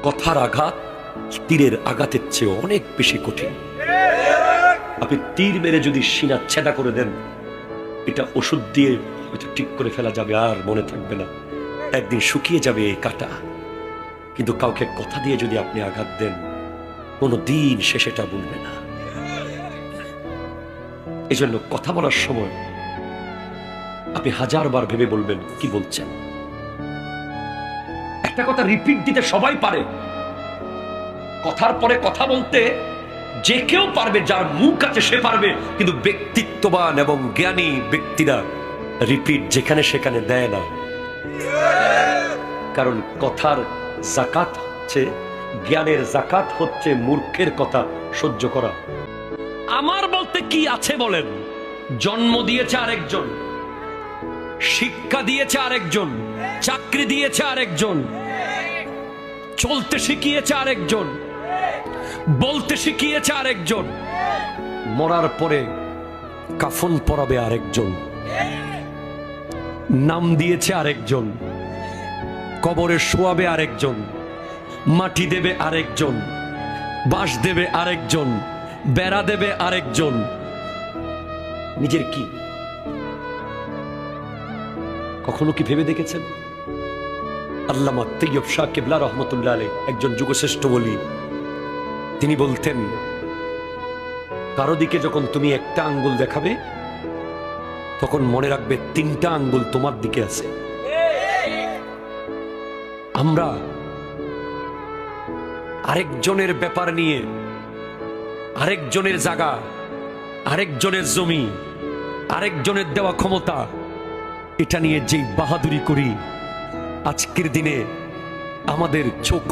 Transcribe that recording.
কথার আঘাত তীরের আঘাতের চেয়ে অনেক বেশি কঠিন। আপনি তীর মেরে যদি সিনা ছেদা করে দেন, এটা ওষুধ দিয়ে হয়তো ঠিক করে ফেলা যাবে, আর মনে থাকবে না, একদিন শুকিয়ে যাবে এই কাটা। কিন্তু কাউকে কথা দিয়ে যদি আপনি আঘাত দেন, কোনো দিন সে সেটা বলবে না। এই জন্য কথা বলার সময় আপনি 1000 বার ভেবে বলবেন কি বলছেন। একটা কথা রিপিট দিতে সবাই পারে, কথার পরে কথা বলতে যে কেউ পারবে, যার মুখ আছে সে পারবে, কিন্তু ব্যক্তিত্ববান এবং জ্ঞানী ব্যক্তিরা রিপিট যেখানে সেখানে দেয় না। কারণ কথার জাকাত হচ্ছে, জ্ঞানের জাকাত হচ্ছে মূর্খের কথা সহ্য করা। আমার বলতে কি আছে বলেন? জন্ম দিয়েছে আরেকজন, শিক্ষা দিয়েছে আরেকজন, চাকরি দিয়েছে আরেকজন, চলতে শিখিয়েছে আরেকজন, বলতে শিখিয়েছে আরেকজন, মরার পরে কাফন পরাবে আরেকজন, নাম দিয়েছে আরেকজন, কবরে শোয়াবে আরেকজন, মাটি দেবে আরেকজন, বাঁশ দেবে আরেকজন, বেড়া দেবে আরেকজন। নিজের কি কখনো কি ভেবে দেখেছেন? আল্লামা তৈয়ব শাহ কিবলা রহমতুল্লাহ আলাইহি একজন যুগশ্রেষ্ঠ বলি, তিনি বলতেন, কারো দিকে যখন তুমি একটা আঙ্গুল দেখাবে, তখন মনে রাখবে 3টা আঙ্গুল তোমার দিকে আছে। আমরা আরেকজনের ব্যাপার নিয়ে, আরেকজনের জায়গা, আরেকজনের জমি, আরেকজনের দেওয়া ক্ষমতা, এটা নিয়ে যেই বাহাদুরি করি, আজকের দিনে আমাদের চোখ